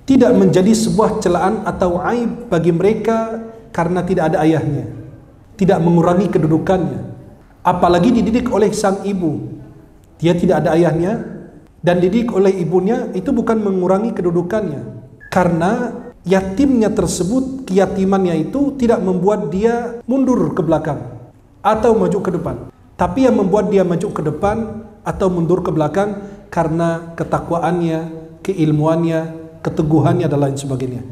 tidak menjadi sebuah celaan atau aib bagi mereka karena tidak ada ayahnya, tidak mengurangi kedudukannya. Apalagi dididik oleh sang ibu, dia tidak ada ayahnya dan dididik oleh ibunya, itu bukan mengurangi kedudukannya, karena yatimnya tersebut, keyatimannya itu tidak membuat dia mundur ke belakang atau maju ke depan, tapi yang membuat dia maju ke depan atau mundur ke belakang karena ketakwaannya, keilmuannya, keteguhannya dan lain sebagainya.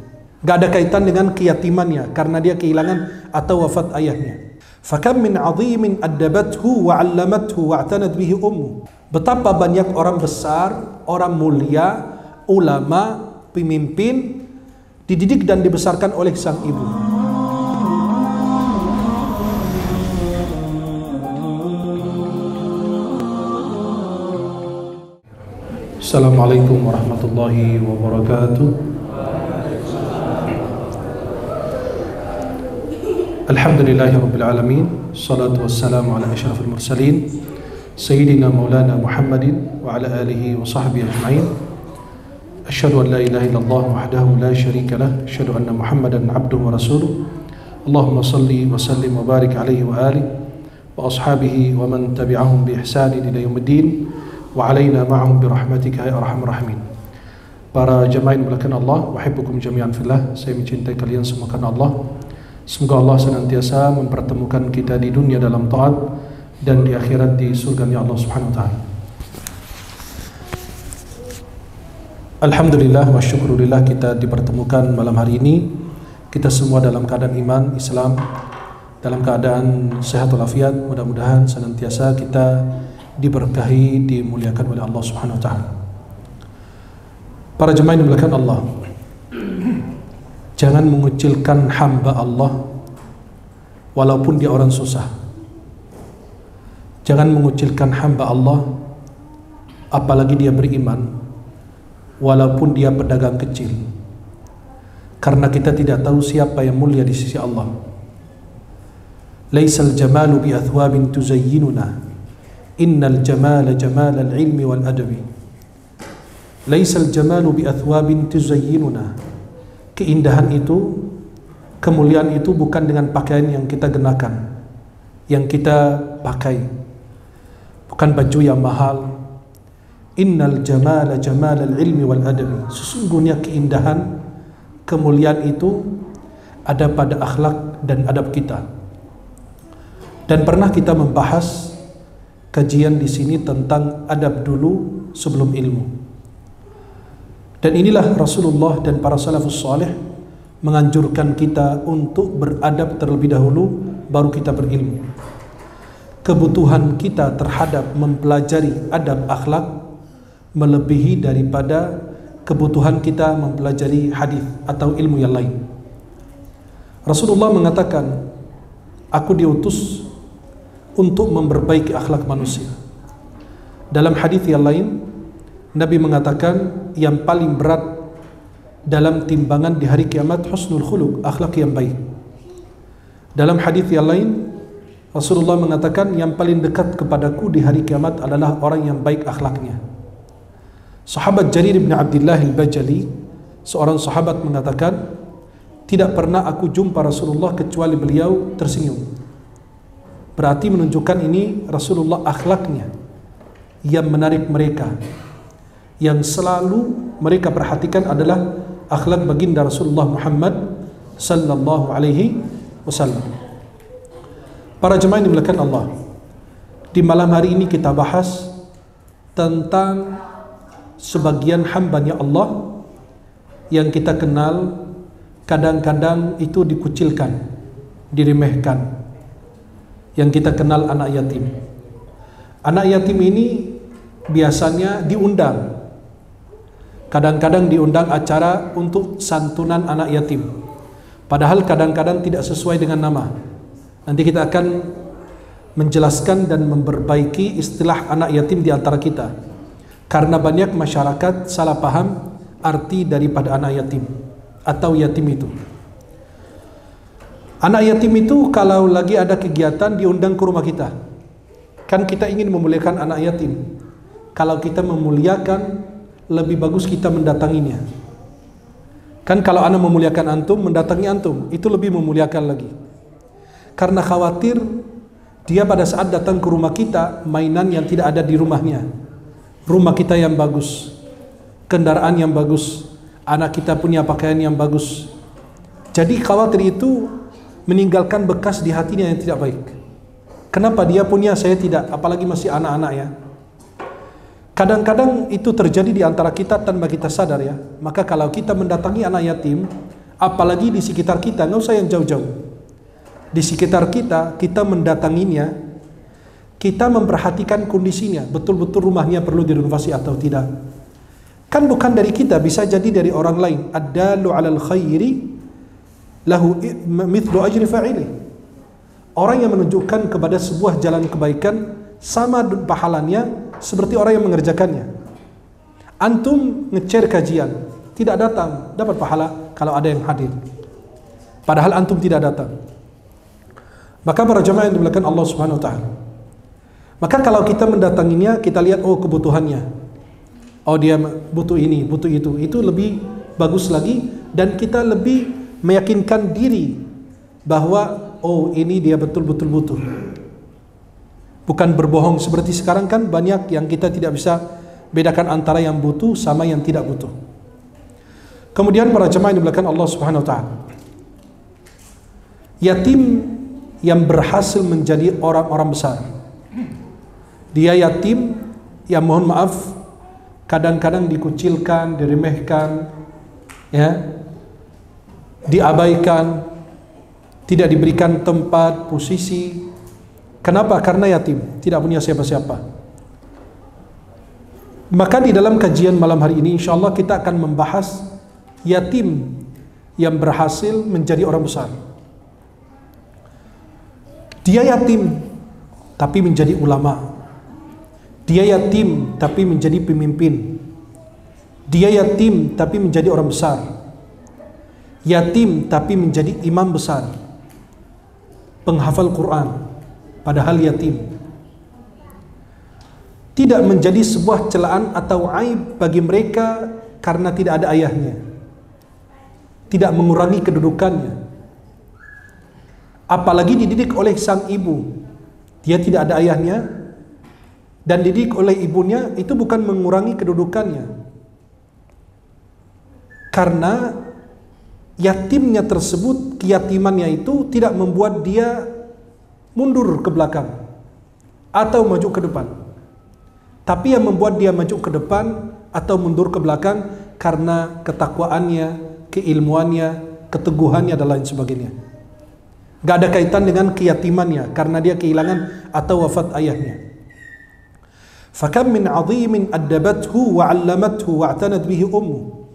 Gak ada kaitan dengan keyatimannya karena dia kehilangan atau wafat ayahnya. Fakam min 'azimin addabathu wa 'allamathu wa i'tanat bihi ummu. Betapa banyak orang besar, orang mulia, ulama, pemimpin dididik dan dibesarkan oleh sang ibu. Assalamualaikum warahmatullahi wabarakatuh. Alhamdulillahi rabbil alamin. Salatu wassalamu ala asyrafil mursalin Sayyidina Maulana Muhammadin wa ala alihi wa sahbihi ajma'in. Asyhadu an la ilaha illallah wahdahu la syarika lah, asyhadu anna Muhammadan abduhu wa rasuluh. Allahumma salli wa sallim wa barik alaihi wa alihi wa ashabihi wa man tabi'ahum bi ihsanin ila yaumiddin wa alaina ma'ahum bi rahmatika ya arhamar rahimin. Para jemaah yang dimuliakan Allah, wahibbukum jami'an fillah, saya mencintai kalian semua karena Allah. Semoga Allah senantiasa mempertemukan kita di dunia dalam taat dan di akhirat di surganya Allah Subhanahu wa taala. Alhamdulillah wa syukurillah kita dipertemukan malam hari ini. Kita semua dalam keadaan iman, Islam, dalam keadaan sehat walafiat. Mudah-mudahan senantiasa kita diberkahi, dimuliakan oleh Allah Subhanahu wa taala. Para jemaah yang dimuliakan Allah, jangan mengucilkan hamba Allah walaupun dia orang susah. Jangan mengucilkan hamba Allah apalagi dia beriman walaupun dia pedagang kecil, karena kita tidak tahu siapa yang mulia di sisi Allah. Laisal jamalu bi athwabin tuzayyinuna, innal jamala jamalal ilmi wal adabi. Laisal jamalu bi athwabin tuzayyinuna. Keindahan itu, kemuliaan itu bukan dengan pakaian yang kita kenakan, yang kita pakai, bukan baju yang mahal. Innal jamala jamalal ilmi wal adabi. Sesungguhnya keindahan, kemuliaan itu ada pada akhlak dan adab kita. Dan pernah kita membahas kajian di sini tentang adab dulu sebelum ilmu. Dan inilah Rasulullah dan para salafus salih menganjurkan kita untuk beradab terlebih dahulu baru kita berilmu. Kebutuhan kita terhadap mempelajari adab akhlak melebihi daripada kebutuhan kita mempelajari hadis atau ilmu yang lain. Rasulullah mengatakan, aku diutus untuk memperbaiki akhlak manusia. Dalam hadis yang lain, Nabi mengatakan yang paling berat dalam timbangan di hari kiamat husnul khuluq, akhlak yang baik. Dalam hadis yang lain, Rasulullah mengatakan yang paling dekat kepadaku di hari kiamat adalah orang yang baik akhlaknya. Sahabat Jarir bin Abdullah al-Bajali, seorang sahabat, mengatakan, tidak pernah aku jumpa Rasulullah kecuali beliau tersenyum. Berarti menunjukkan ini Rasulullah akhlaknya yang menarik mereka. Yang selalu mereka perhatikan adalah akhlak baginda Rasulullah Muhammad sallallahu alaihi wasallam. Para jemaah yang dimuliakan Allah, di malam hari ini kita bahas tentang sebagian hamba-Nya Allah yang kita kenal kadang-kadang itu dikucilkan, diremehkan, yang kita kenal anak yatim. Anak yatim ini biasanya diundang, kadang-kadang diundang acara untuk santunan anak yatim, padahal kadang-kadang tidak sesuai dengan nama. Nanti kita akan menjelaskan dan memperbaiki istilah anak yatim di antara kita, karena banyak masyarakat salah paham arti daripada anak yatim atau yatim itu. Anak yatim itu kalau lagi ada kegiatan diundang ke rumah kita. Kan kita ingin memuliakan anak yatim. Kalau kita memuliakan, lebih bagus kita mendatanginya. Kan kalau ana memuliakan antum, mendatangi antum, itu lebih memuliakan lagi. Karena khawatir dia pada saat datang ke rumah kita, mainan yang tidak ada di rumahnya. Rumah kita yang bagus, kendaraan yang bagus, anak kita punya pakaian yang bagus. Jadi khawatir itu meninggalkan bekas di hatinya yang tidak baik. Kenapa dia punya, saya tidak, apalagi masih anak-anak ya. Kadang-kadang itu terjadi di antara kita tanpa kita sadar ya. Maka kalau kita mendatangi anak yatim, apalagi di sekitar kita, nggak usah yang jauh-jauh. Di sekitar kita, kita mendatanginya, kita memperhatikan kondisinya, betul-betul rumahnya perlu direnovasi atau tidak. Kan bukan dari kita, bisa jadi dari orang lain. Ad-dalu 'alal khairi lahu mithlu ajri fa'ili. Orang yang menunjukkan kepada sebuah jalan kebaikan sama pahalanya seperti orang yang mengerjakannya. Antum nge-share kajian, tidak datang, dapat pahala kalau ada yang hadir. Padahal antum tidak datang. Maka para jemaah yang dimuliakan Allah Subhanahu wa taala. Maka kalau kita mendatanginya, kita lihat oh kebutuhannya. Oh dia butuh ini, butuh itu. Itu lebih bagus lagi dan kita lebih meyakinkan diri bahwa oh ini dia betul-betul butuh. Bukan berbohong seperti sekarang kan banyak yang kita tidak bisa bedakan antara yang butuh sama yang tidak butuh. Kemudian para jemaah yang dimuliakan Allah Subhanahu wa taala. Yatim yang berhasil menjadi orang-orang besar. Dia yatim yang mohon maaf kadang-kadang dikucilkan, diremehkan, ya, diabaikan, tidak diberikan tempat, posisi. Kenapa? Karena yatim, tidak punya siapa-siapa. Maka di dalam kajian malam hari ini insya Allah kita akan membahas yatim yang berhasil menjadi orang besar. Dia yatim tapi menjadi ulama. Dia yatim tapi menjadi pemimpin. Dia yatim tapi menjadi orang besar. Yatim tapi menjadi imam besar, penghafal Quran, padahal yatim. Tidak menjadi sebuah celaan atau aib bagi mereka karena tidak ada ayahnya. Tidak mengurangi kedudukannya. Apalagi dididik oleh sang ibu, dia tidak ada ayahnya dan dididik oleh ibunya, itu bukan mengurangi kedudukannya. Karena yatimnya tersebut, keyatimannya itu tidak membuat dia mundur ke belakang atau maju ke depan. Tapi yang membuat dia maju ke depan atau mundur ke belakang karena ketakwaannya, keilmuannya, keteguhannya dan lain sebagainya. Gak ada kaitan dengan keyatimannya karena dia kehilangan atau wafat ayahnya. Fakam min 'azimin addabathu wa 'allamathu wa i'tanat bihi ummu.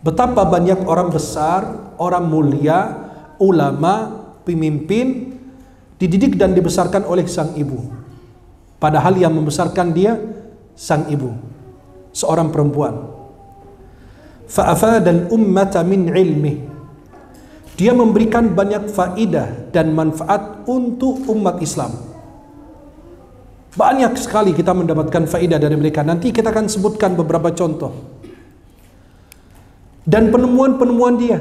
Betapa banyak orang besar, orang mulia, ulama, pemimpin dididik dan dibesarkan oleh sang ibu. Padahal yang membesarkan dia sang ibu, seorang perempuan. Fa'afadal ummata min ilmih. Dia memberikan banyak faidah dan manfaat untuk umat Islam. Banyak sekali kita mendapatkan faidah dari mereka. Nanti kita akan sebutkan beberapa contoh. Dan penemuan-penemuan dia.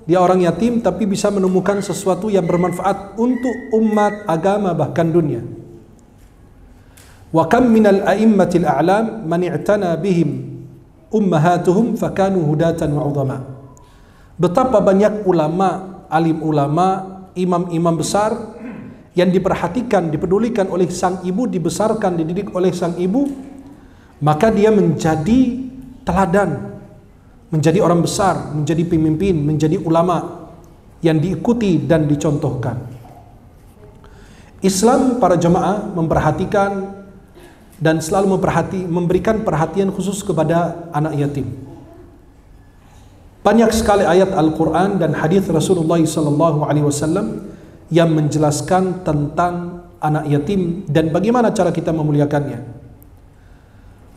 Dia orang yatim tapi bisa menemukan sesuatu yang bermanfaat untuk umat, agama, bahkan dunia. Wa kam minal a'immatil a'lam man i'tana bihim ummahatuhum fakanu hudatan wa 'udhama. Betapa banyak ulama, alim ulama, imam-imam besar yang diperhatikan, dipedulikan oleh sang ibu, dibesarkan, dididik oleh sang ibu, maka dia menjadi teladan, menjadi orang besar, menjadi pemimpin, menjadi ulama yang diikuti dan dicontohkan. Islam, para jemaah, memperhatikan dan selalu memberikan perhatian khusus kepada anak yatim. Banyak sekali ayat Al-Quran dan hadis Rasulullah SAW yang menjelaskan tentang anak yatim dan bagaimana cara kita memuliakannya,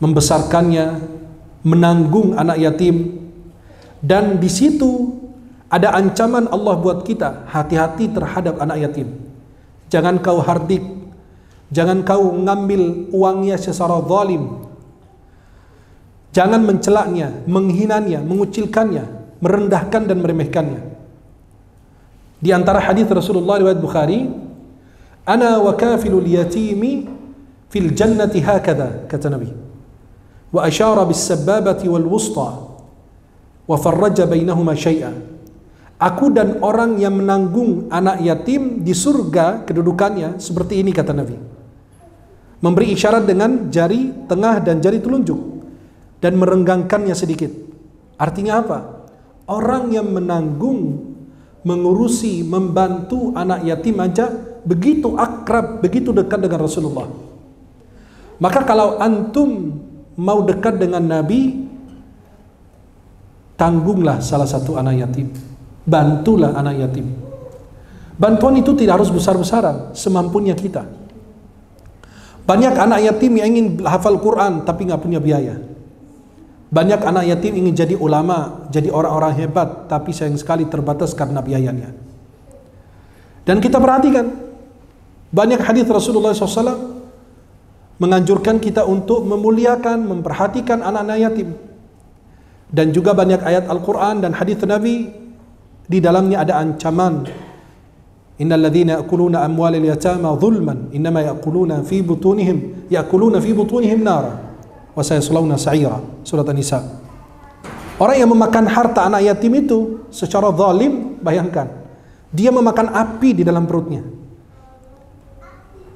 membesarkannya, menanggung anak yatim. Dan di situ ada ancaman Allah buat kita, hati-hati terhadap anak yatim. Jangan kau hardik, jangan kau ngambil uangnya secara zalim, jangan mencelaknya, menghinanya, mengucilkannya. merendahkan dan meremehkannya. Di antara hadis Rasulullah riwayat Bukhari, "Ana wa kafilul yatimi fil jannati hakadha," kata Nabi. Wa asyara bis sababati wal wusta wa farraja bainahuma syai'a. Aku dan orang yang menanggung anak yatim di surga kedudukannya seperti ini, kata Nabi. Memberi isyarat dengan jari tengah dan jari telunjuk dan merenggangkannya sedikit. Artinya apa? Orang yang menanggung, mengurusi, membantu anak yatim aja begitu akrab, begitu dekat dengan Rasulullah. Maka kalau antum mau dekat dengan Nabi, tanggunglah salah satu anak yatim, bantulah anak yatim. Bantuan itu tidak harus besar-besaran, semampunya kita. Banyak anak yatim yang ingin hafal Quran tapi nggak punya biaya. Banyak anak yatim ingin jadi ulama, jadi orang-orang hebat, tapi sayang sekali terbatas karena biayanya. Dan kita perhatikan, banyak hadis Rasulullah SAW menganjurkan kita untuk memuliakan, memperhatikan anak-anak yatim. Dan juga banyak ayat Al-Quran dan hadis Nabi di dalamnya ada ancaman. Innal ladzina ya'kuluna amwalal yatama zulman innama ya'kuluna fi butunihim nara wa sayaslawna sa'ira. Surat An-Nisa. Orang yang memakan harta anak yatim itu secara zalim, bayangkan, dia memakan api di dalam perutnya.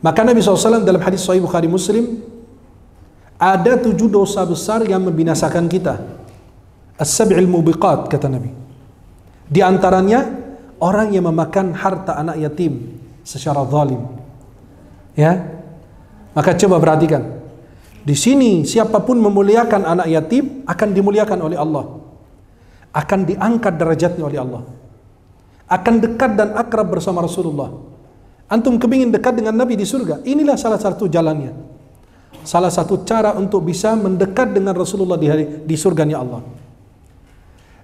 Maka Nabi SAW dalam hadis Sahih Bukhari Muslim, ada 7 dosa besar yang membinasakan kita. As-sab'il mubiqat, kata Nabi. Di antaranya orang yang memakan harta anak yatim secara zalim. Ya. Maka coba perhatikan. Di sini siapapun memuliakan anak yatim akan dimuliakan oleh Allah. Akan diangkat derajatnya oleh Allah. Akan dekat dan akrab bersama Rasulullah. Antum kepingin dekat dengan Nabi di surga, inilah salah satu jalannya. Salah satu cara untuk bisa mendekat dengan Rasulullah di surganya Allah.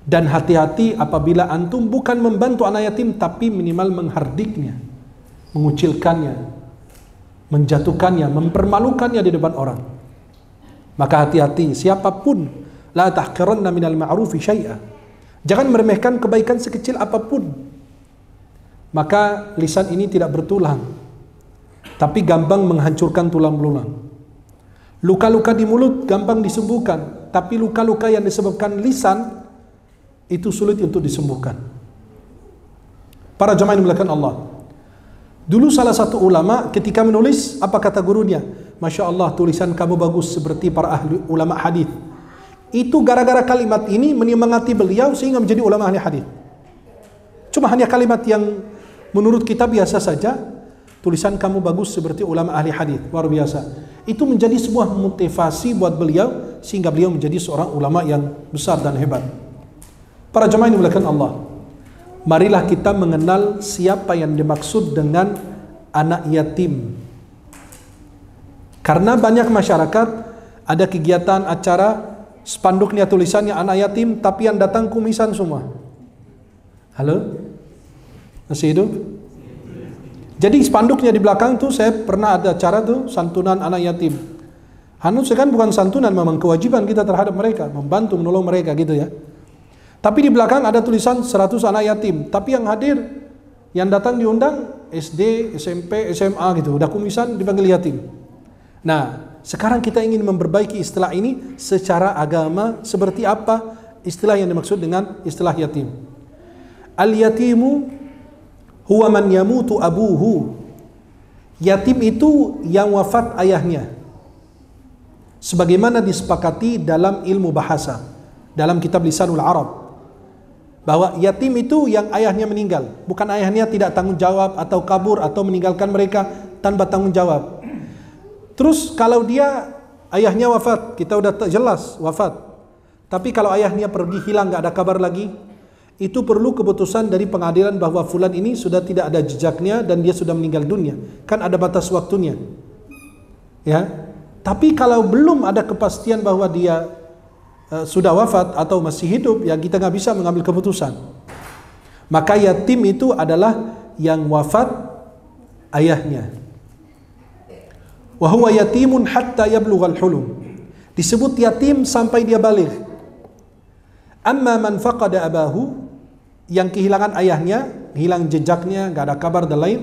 Dan hati-hati apabila antum bukan membantu anak yatim, tapi minimal menghardiknya, mengucilkannya, menjatuhkannya, mempermalukannya di depan orang. Maka hati-hati, siapapun, la tahqiranna minal ma'rufi syai'a. Jangan meremehkan kebaikan sekecil apapun. Maka lisan ini tidak bertulang, tapi gampang menghancurkan tulang belulang. Luka-luka di mulut gampang disembuhkan, tapi luka-luka yang disebabkan lisan itu sulit untuk disembuhkan. Para jemaah yang dimuliakan Allah, dulu salah satu ulama ketika menulis, apa kata gurunya? Masya Allah, tulisan kamu bagus seperti para ahli ulama hadis. Itu gara-gara kalimat ini menyemangati beliau sehingga menjadi ulama ahli hadis. Cuma hanya kalimat yang menurut kita biasa saja, tulisan kamu bagus seperti ulama ahli hadis, luar biasa. Itu menjadi sebuah motivasi buat beliau sehingga beliau menjadi seorang ulama yang besar dan hebat. Para jemaah yang dimuliakan Allah, marilah kita mengenal siapa yang dimaksud dengan anak yatim. Karena banyak masyarakat ada kegiatan acara spanduknya tulisannya anak yatim, tapi yang datang kumisan semua. Halo? Masih hidup? Jadi spanduknya di belakang tuh, saya pernah ada acara tuh santunan anak yatim. Kan bukan santunan, memang kewajiban kita terhadap mereka, membantu menolong mereka gitu ya. Tapi di belakang ada tulisan 100 anak yatim, tapi yang hadir, yang datang diundang SD, SMP, SMA gitu, udah kumisan dipanggil yatim. Nah, sekarang kita ingin memperbaiki istilah ini secara agama. Seperti apa istilah yang dimaksud dengan istilah yatim? Al-yatimu huwa man yamutu abuhu. Yatim itu yang wafat ayahnya. Sebagaimana disepakati dalam ilmu bahasa, dalam kitab Lisanul Arab, bahwa yatim itu yang ayahnya meninggal, bukan ayahnya tidak tanggung jawab atau kabur atau meninggalkan mereka tanpa tanggung jawab. Terus kalau dia ayahnya wafat, kita udah jelas wafat. Tapi kalau ayahnya pergi hilang, nggak ada kabar lagi, itu perlu keputusan dari pengadilan bahwa fulan ini sudah tidak ada jejaknya dan dia sudah meninggal dunia. Kan ada batas waktunya. Ya. Tapi kalau belum ada kepastian bahwa dia sudah wafat atau masih hidup, ya kita nggak bisa mengambil keputusan. Maka yatim itu adalah yang wafat ayahnya. Wa huwa yatimun hatta yablughal hulum. Disebut yatim sampai dia baligh. Amma man faqada abahu, yang kehilangan ayahnya, hilang jejaknya, enggak ada kabar dan lain,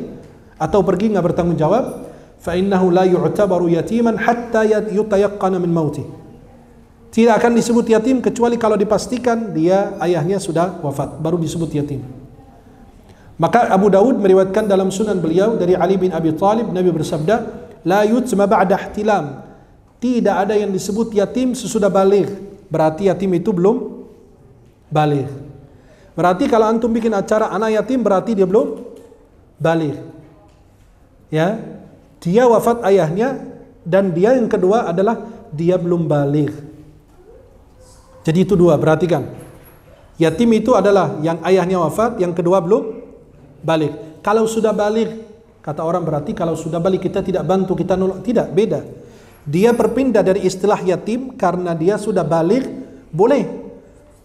atau pergi enggak bertanggung jawab, fa innahu la yu'tabaru yatiman hatta yutayaqqana min mauti. Tidak akan disebut yatim kecuali kalau dipastikan dia ayahnya sudah wafat, baru disebut yatim. Maka Abu Daud meriwayatkan dalam sunan beliau dari Ali bin Abi Thalib, Nabi bersabda, la yutma ba'da ihtilam. Tidak ada yang disebut yatim sesudah baligh. Berarti yatim itu belum baligh. Berarti kalau antum bikin acara anak yatim, berarti dia belum baligh. Ya, dia wafat ayahnya, dan dia yang kedua adalah dia belum baligh. Jadi itu dua, perhatikan. Yatim itu adalah yang ayahnya wafat, yang kedua belum baligh. Kalau sudah baligh, kata orang, berarti kalau sudah baligh kita tidak bantu, kita nolak. Tidak, beda. Dia berpindah dari istilah yatim karena dia sudah baligh, boleh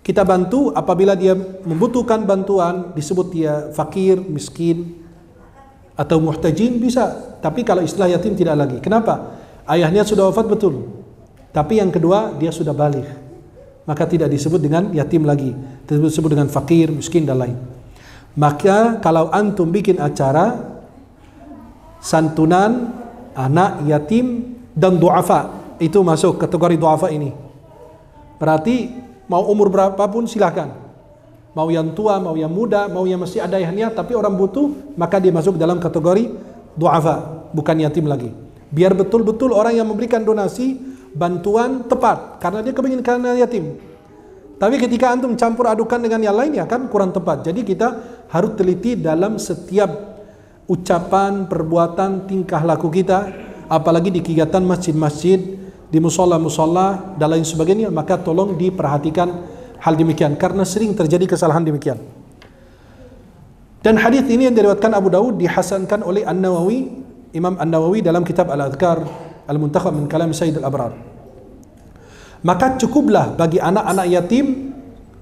kita bantu apabila dia membutuhkan bantuan, disebut dia fakir, miskin, atau muhtajin, bisa. Tapi kalau istilah yatim tidak lagi. Kenapa? Ayahnya sudah wafat betul, tapi yang kedua dia sudah baligh, maka tidak disebut dengan yatim lagi, disebut dengan fakir, miskin dan lain. Maka kalau antum bikin acara santunan anak yatim dan du'afa, itu masuk kategori du'afa ini. Berarti mau umur berapapun silakan. Mau yang tua, mau yang muda, mau yang masih ada ayahnya tapi orang butuh, maka dia masuk dalam kategori du'afa, bukan yatim lagi. Biar betul-betul orang yang memberikan donasi bantuan tepat, karena dia kepingin karena yatim. Tapi ketika antum campur adukan dengan yang lainnya kan kurang tepat. Jadi kita harus teliti dalam setiap ucapan, perbuatan, tingkah laku kita, apalagi di kegiatan masjid-masjid, di musola-musola dan lain sebagainya, maka tolong diperhatikan hal demikian karena sering terjadi kesalahan demikian. Dan hadis ini yang diriwayatkan Abu Daud dihasankan oleh An-Nawawi, Imam An-Nawawi dalam kitab Al-Adhkar Al-Muntakhab min Kalam Sayyid Al-Abrar. Maka cukuplah bagi anak-anak yatim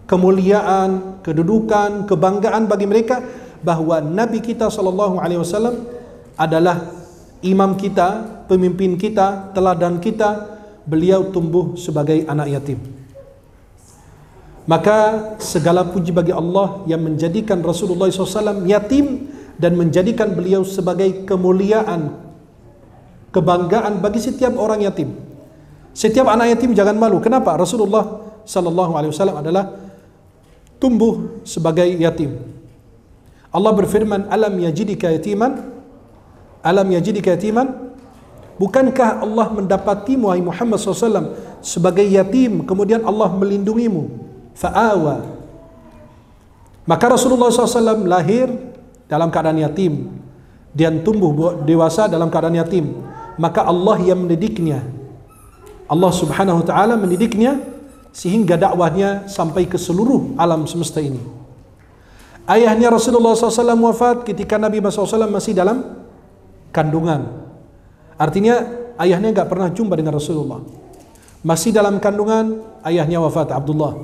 kemuliaan, kedudukan, kebanggaan bagi mereka bahwa Nabi kita SAW adalah imam kita, pemimpin kita, teladan kita. Beliau tumbuh sebagai anak yatim. Maka segala puji bagi Allah yang menjadikan Rasulullah SAW yatim dan menjadikan beliau sebagai kemuliaan, kebanggaan bagi setiap orang yatim. Setiap anak yatim jangan malu. Kenapa? Rasulullah SAW adalah tumbuh sebagai yatim. Allah berfirman, alam yajidika yatiman, alam yajidika yatiman. Bukankah Allah mendapatimu, wahai Muhammad SAW, sebagai yatim, kemudian Allah melindungimu, fa'awa. Maka Rasulullah SAW lahir dalam keadaan yatim dan tumbuh dewasa dalam keadaan yatim. Maka Allah yang mendidiknya, Allah Subhanahu wa ta'ala mendidiknya sehingga dakwahnya sampai ke seluruh alam semesta ini. Ayahnya Rasulullah SAW wafat ketika Nabi SAW masih dalam kandungan. Artinya ayahnya enggak pernah jumpa dengan Rasulullah. Masih dalam kandungan, ayahnya wafat, Abdullah.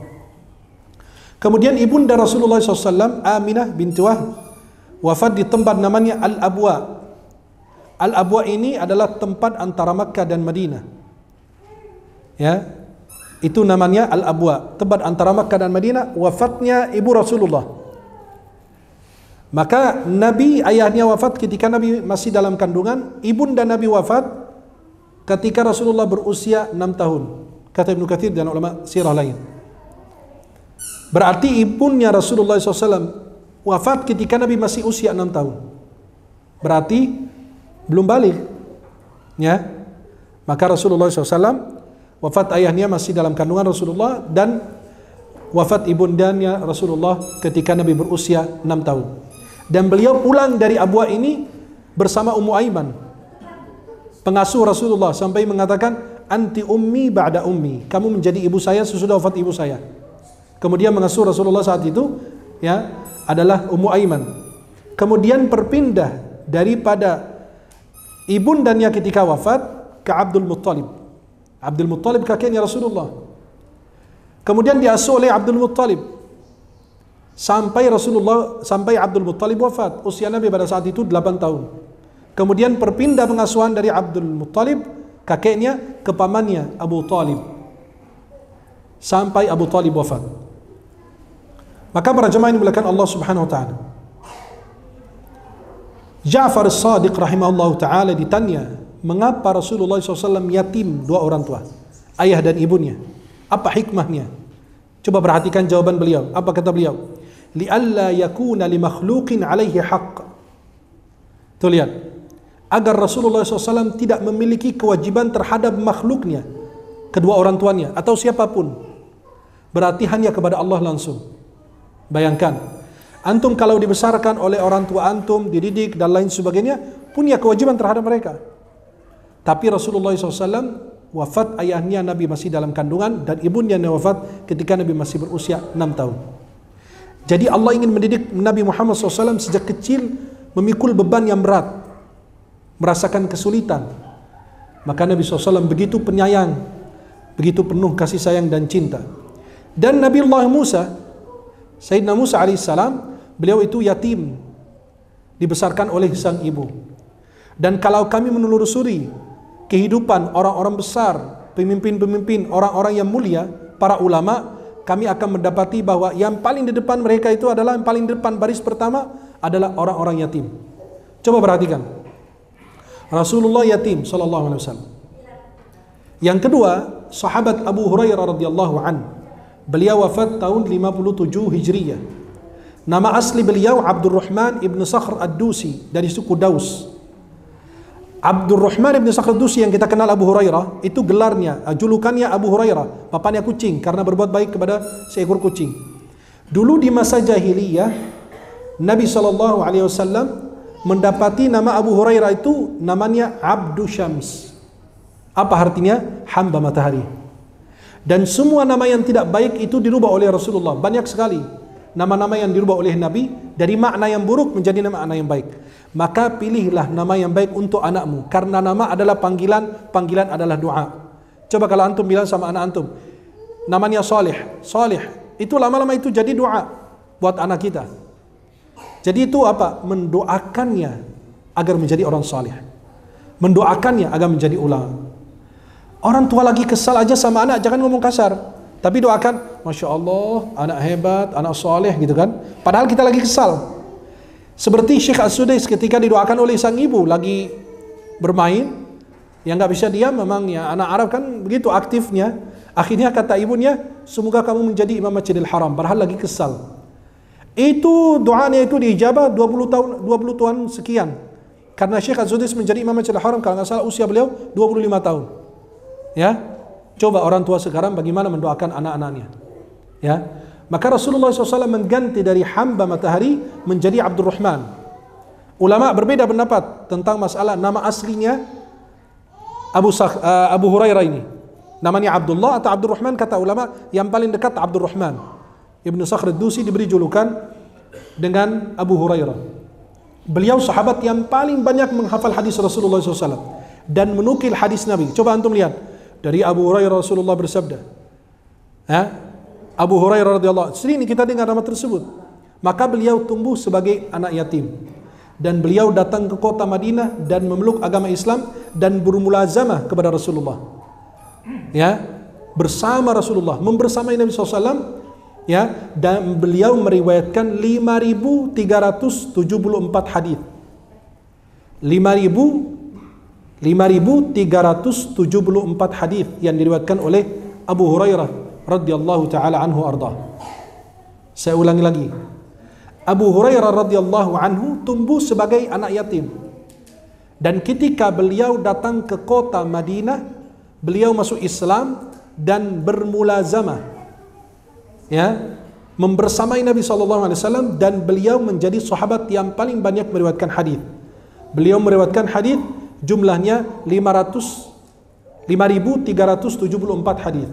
Kemudian ibunda Rasulullah SAW, Aminah binti Wahb, wafat di tempat namanya Al-Abwa. Al-Abwa ini adalah tempat antara Makkah dan Madinah. Ya, itu namanya Al-Abwa, tempat antara Makkah dan Madinah. Wafatnya ibu Rasulullah. Maka Nabi, ayahnya wafat ketika Nabi masih dalam kandungan. Ibunda Nabi wafat ketika Rasulullah berusia 6 tahun, kata Ibnu Katsir dan ulama sirah lain. Berarti ibunya Rasulullah SAW wafat ketika Nabi masih usia 6 tahun. Berarti belum baligh. Ya, maka Rasulullah SAW wafat ayahnya masih dalam kandungan Rasulullah, dan wafat ibundanya Rasulullah ketika Nabi berusia 6 tahun. Dan beliau pulang dari Abwa ini bersama Ummu Aiman, pengasuh Rasulullah, sampai mengatakan, anti ummi ba'da ummi, kamu menjadi ibu saya sesudah wafat ibu saya. Kemudian mengasuh Rasulullah saat itu ya adalah Ummu Aiman. Kemudian berpindah daripada ibundanya ketika wafat ke Abdul Muttalib. Abdul Muttalib kakeknya Rasulullah. Kemudian diasuh oleh Abdul Muttalib sampai Abdul Muttalib wafat. Usia Nabi pada saat itu 8 tahun. Kemudian berpindah pengasuhan dari Abdul Muttalib kakeknya ke pamannya Abu Talib sampai Abu Talib wafat. Maka para jemaah yang dimuliakan Allah Subhanahu wa taala, Ja'far as-Sadiq rahimahullah taala ditanya, mengapa Rasulullah SAW yatim dua orang tua, ayah dan ibunya? Apa hikmahnya? Coba perhatikan jawaban beliau. Apa kata beliau? Li'alla yakuna li makhluqin alaihi haqq. Tuh lihat, agar Rasulullah SAW tidak memiliki kewajiban terhadap makhluknya, kedua orang tuanya atau siapapun, berarti hanya kepada Allah langsung. Bayangkan, antum kalau dibesarkan oleh orang tua antum, dididik dan lain sebagainya, punya kewajiban terhadap mereka. Tapi Rasulullah SAW wafat, ayahnya Nabi masih dalam kandungan dan ibunya wafat ketika Nabi masih berusia 6 tahun. Jadi Allah ingin mendidik Nabi Muhammad SAW sejak kecil memikul beban yang berat, merasakan kesulitan. Maka Nabi SAW begitu penyayang, begitu penuh kasih sayang dan cinta. Dan Nabi Allah Musa, Sayyidina Musa alaihissalam, beliau itu yatim, dibesarkan oleh sang ibu. Dan kalau kami menelusuri kehidupan orang-orang besar, pemimpin-pemimpin, orang-orang yang mulia, para ulama, kami akan mendapati bahwa yang paling di depan mereka itu adalah, yang paling di depan baris pertama adalah orang-orang yatim. Coba perhatikan, Rasulullah yatim sallallahu alaihi wasallam. Yang kedua, sahabat Abu Hurairah radhiyallahu an, beliau wafat tahun 57 Hijriyah. Nama asli beliau Abdurrahman ibn Sakhr ad-Dusi, dari suku Daus. Abdurrahman ibn Sakhr ad-Dusi yang kita kenal Abu Hurairah, itu gelarnya, julukannya Abu Hurairah, bapaknya kucing, karena berbuat baik kepada seekor kucing. Dulu di masa jahiliyah, Nabi SAW mendapati nama Abu Hurairah itu namanya Abdu Syams. Apa artinya? Hamba matahari. Dan semua nama yang tidak baik itu dirubah oleh Rasulullah. Banyak sekali nama-nama yang dirubah oleh Nabi, dari makna yang buruk menjadi makna yang baik. Maka pilihlah nama yang baik untuk anakmu, karena nama adalah panggilan, panggilan adalah doa. Coba kalau antum bilang sama anak antum, namanya Salih, Salih, itu lama-lama itu jadi doa buat anak kita. Jadi itu apa? Mendoakannya agar menjadi orang salih, mendoakannya agar menjadi ulama. Orang tua lagi kesal aja sama anak, jangan ngomong kasar, tapi doakan, Masya Allah, anak hebat, anak soleh gitu kan. Padahal kita lagi kesal. Seperti Syekh As-Sudais ketika didoakan oleh sang ibu lagi bermain, yang nggak bisa diam, memang ya anak Arab kan begitu aktifnya. Akhirnya kata ibunya, semoga kamu menjadi imam Masjidil Haram, padahal lagi kesal. Itu doanya itu diijabah 20 tahun sekian. Karena Syekh Az-Sudais menjadi imam Masjidil Haram, kalau nggak salah usia beliau 25 tahun. Ya, coba orang tua sekarang bagaimana mendoakan anak-anaknya. Ya, maka Rasulullah SAW mengganti dari hamba matahari menjadi Abdurrahman. Ulama berbeda pendapat tentang masalah nama aslinya Abu Hurairah ini. Namanya Abdullah atau Abdurrahman, kata ulama yang paling dekat Abdurrahman. Ibn Sakhr ad-Dusi diberi julukan dengan Abu Hurairah. Beliau sahabat yang paling banyak menghafal hadis Rasulullah SAW dan menukil hadis Nabi. Coba antum lihat, dari Abu Hurairah Rasulullah bersabda, Abu Hurairah radhiyallahu anhu, sering kita dengar nama tersebut. Maka beliau tumbuh sebagai anak yatim, dan beliau datang ke kota Madinah dan memeluk agama Islam dan bermulazamah kepada Rasulullah. Ya, bersama Rasulullah, membersamai Nabi SAW. Ya, dan beliau meriwayatkan 5.374 hadis. 5.374 hadis yang diriwayatkan oleh Abu Hurairah radhiyallahu taala anhu arda. Saya ulangi lagi. Abu Hurairah radhiyallahu anhu tumbuh sebagai anak yatim. Dan ketika beliau datang ke kota Madinah, beliau masuk Islam dan bermulazamah, ya, membersamai Nabi SAW, dan beliau menjadi sahabat yang paling banyak meriwayatkan hadis. Beliau meriwayatkan hadis jumlahnya 5.374 hadis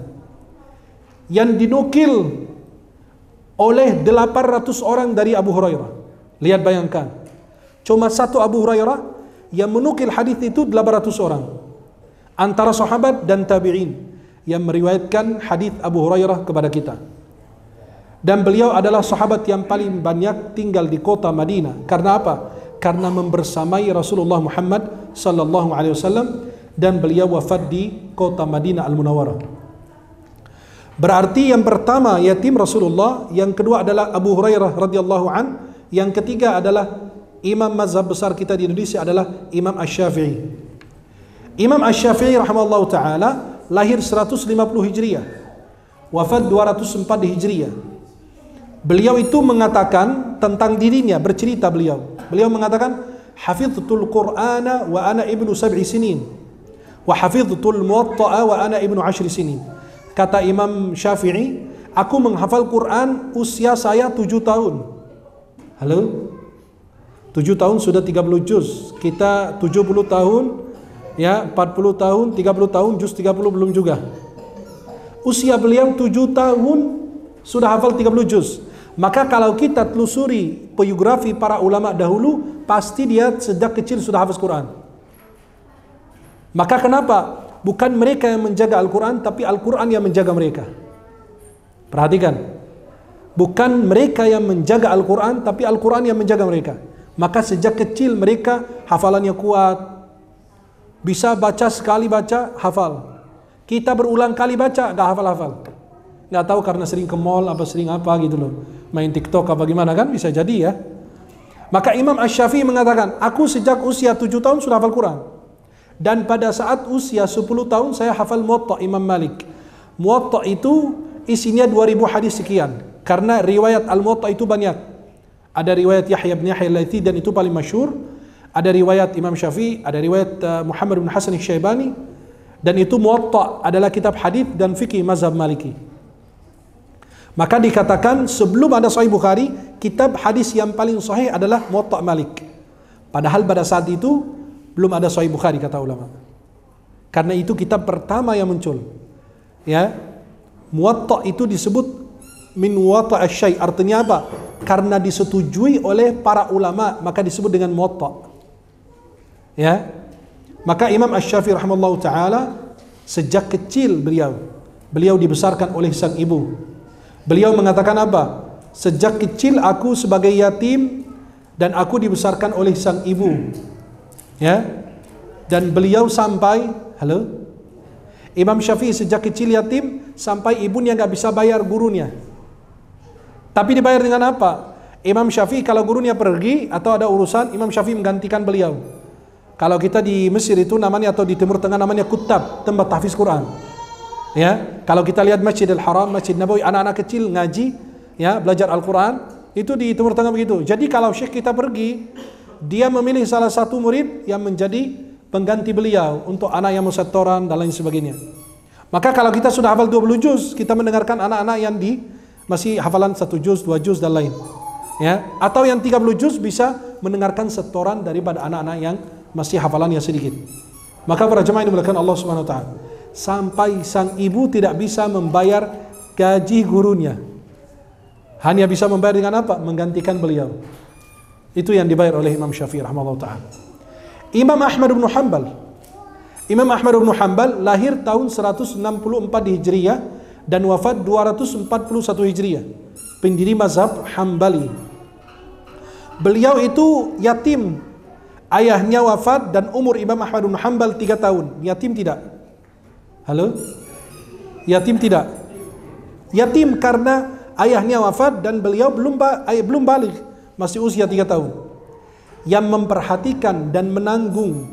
yang dinukil oleh 800 orang dari Abu Hurairah. Lihat, bayangkan, cuma satu Abu Hurairah yang menukil hadis itu 800 orang antara sahabat dan tabi'in yang meriwayatkan hadis Abu Hurairah kepada kita. Dan beliau adalah sahabat yang paling banyak tinggal di kota Madinah. Karena apa? Karena membersamai Rasulullah Muhammad sallallahu alaihi wasallam, dan beliau wafat di kota Madinah Al-Munawwarah. Berarti yang pertama yatim Rasulullah, yang kedua adalah Abu Hurairah radhiyallahu an, yang ketiga adalah imam mazhab besar kita di Indonesia adalah Imam Asy-Syafi'i. Imam Asy-Syafi'i rahimahullahu taala lahir 150 Hijriah, wafat 204 Hijriah. Beliau itu mengatakan tentang dirinya, bercerita beliau mengatakan, hafidhtul Qur'ana wa ana ibnu 7 sinin wa hafidhtul Muwatta'a wa ana ibnu 10 sinin. Kata Imam Syafi'i, aku menghafal Quran usia saya 7 tahun. Halo? 7 tahun sudah 30 juz. Kita 70 tahun, ya 40 tahun, 30 tahun, juz 30 belum juga. Usia beliau 7 tahun sudah hafal 30 juz. Maka kalau kita telusuri biografi para ulama dahulu, pasti dia sejak kecil sudah hafal Quran. Maka kenapa? Bukan mereka yang menjaga Al-Quran, tapi Al-Quran yang menjaga mereka. Perhatikan, bukan mereka yang menjaga Al-Quran, tapi Al-Quran yang menjaga mereka. Maka sejak kecil mereka hafalannya kuat, bisa baca sekali baca hafal. Kita berulang kali baca gak hafal-hafal. Gak tahu karena sering ke mall apa sering apa gitu loh, main TikTok apa gimana kan, bisa jadi ya. Maka Imam Asy-Syafi'i mengatakan, aku sejak usia 7 tahun sudah hafal Quran. Dan pada saat usia 10 tahun saya hafal Muwatta Imam Malik. Muwatta itu isinya 2000 hadis sekian. Karena riwayat Al-Muwatta itu banyak. Ada riwayat Yahya bin Yahya Al-Laitsi dan itu paling masyhur. Ada riwayat Imam Syafi'i, ada riwayat Muhammad bin Hasan Asy-Syaibani. Dan itu Muwatta adalah kitab hadis dan fikih mazhab Maliki. Maka dikatakan sebelum ada Sahih Bukhari, kitab hadis yang paling sahih adalah Muwatta Malik. Padahal pada saat itu belum ada Sahih Bukhari kata ulama. Karena itu kitab pertama yang muncul. Ya. Muwatta itu disebut min Muwatta asy-syai', artinya apa? Karena disetujui oleh para ulama, maka disebut dengan Muwatta. Ya. Maka Imam Asy-Syafi'i rahimahullahu taala sejak kecil beliau dibesarkan oleh sang ibu. Beliau mengatakan apa? Sejak kecil aku sebagai yatim dan aku dibesarkan oleh sang ibu. Ya. Dan beliau sampai, halo? Imam Syafi'i sejak kecil yatim sampai ibunya enggak bisa bayar gurunya. Tapi dibayar dengan apa? Imam Syafi'i kalau gurunya pergi atau ada urusan, Imam Syafi'i menggantikan beliau. Kalau kita di Mesir itu namanya, atau di Timur Tengah namanya kutab, tempat tahfiz Quran. Ya, kalau kita lihat Masjidil Haram, Masjid Nabawi, anak-anak kecil ngaji, ya, belajar Al-Quran, itu di Timur Tengah begitu. Jadi kalau syekh kita pergi, dia memilih salah satu murid yang menjadi pengganti beliau untuk anak yang mau setoran dan lain sebagainya. Maka kalau kita sudah hafal 20 juz, kita mendengarkan anak-anak yang masih hafalan 1 juz, 2 juz dan lain. Ya, atau yang 30 juz bisa mendengarkan setoran daripada anak-anak yang masih hafalannya sedikit. Maka para jemaah yang dimuliakan Allah Subhanahu wa taala, sampai sang ibu tidak bisa membayar gaji gurunya. Hanya bisa membayar dengan apa? Menggantikan beliau. Itu yang dibayar oleh Imam Syafi'i rahimahullah ta'ala. Imam Ahmad bin Hanbal. Imam Ahmad bin Hanbal lahir tahun 164 Hijriah dan wafat 241 Hijriah. Pendiri mazhab Hambali. Beliau itu yatim. Ayahnya wafat dan umur Imam Ahmad bin Hanbal 3 tahun. Yatim tidak? Halo? Yatim tidak? Yatim karena ayahnya wafat dan beliau belum balik. Masih usia 3 tahun. Yang memperhatikan dan menanggung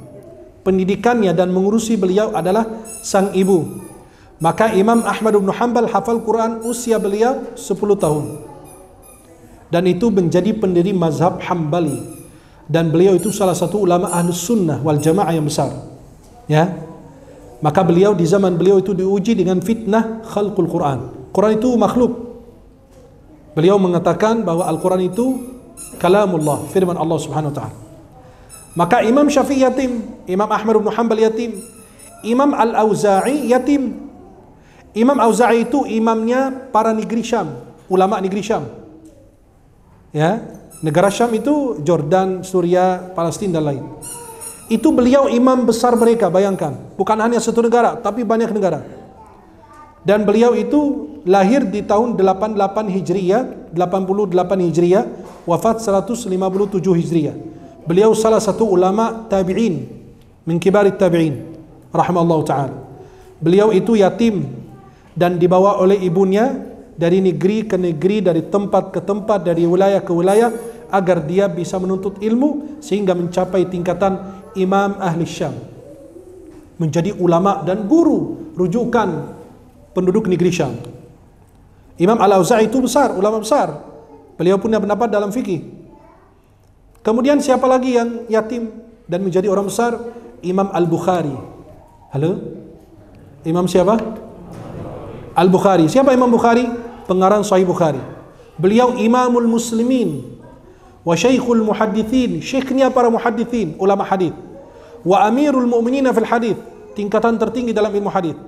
pendidikannya dan mengurusi beliau adalah sang ibu. Maka Imam Ahmad bin Hanbal hafal Quran usia beliau 10 tahun. Dan itu menjadi pendiri mazhab Hambali. Dan beliau itu salah satu ulama Ahlus Sunnah wal Jamaah yang besar. Ya. Maka beliau di zaman beliau itu diuji dengan fitnah khalqul Quran. Quran itu makhluk. Beliau mengatakan bahwa Al-Quran itu kalamullah, firman Allah Subhanahu wa taala. Maka Imam Syafi'i yatim, Imam Ahmad bin Hanbal yatim, Imam Al-Auza'i yatim. Imam Auza'i itu imamnya para negeri Syam, ulama negeri Syam. Ya, negara Syam itu Jordan, Suriah, Palestina dan lain. Itu beliau imam besar mereka, bayangkan. Bukan hanya satu negara, tapi banyak negara. Dan beliau itu lahir di tahun 88 Hijriah, 88 Hijriah, wafat 157 Hijriah. Beliau salah satu ulama tabi'in, min kibarit tabi'in, rahimallahu ta'ala. Beliau itu yatim dan dibawa oleh ibunya dari negeri ke negeri, dari tempat ke tempat, dari wilayah ke wilayah, agar dia bisa menuntut ilmu sehingga mencapai tingkatan imam ahli Syam, menjadi ulama dan guru rujukan penduduk negeri Syam. Imam Al-Auza'i itu besar, ulama besar. Beliau punya pendapat dalam fikih. Kemudian siapa lagi yang yatim dan menjadi orang besar? Imam Al-Bukhari. Halo? Imam siapa? Al-Bukhari. Siapa Imam Bukhari? Pengarang Sahih Bukhari. Beliau Imamul Muslimin wa Syekhul Muhaddithin, syekhnya para muhaddithin, ulama hadis. Wa Amirul Mu'minin fil hadis, tingkatan tertinggi dalam ilmu hadis.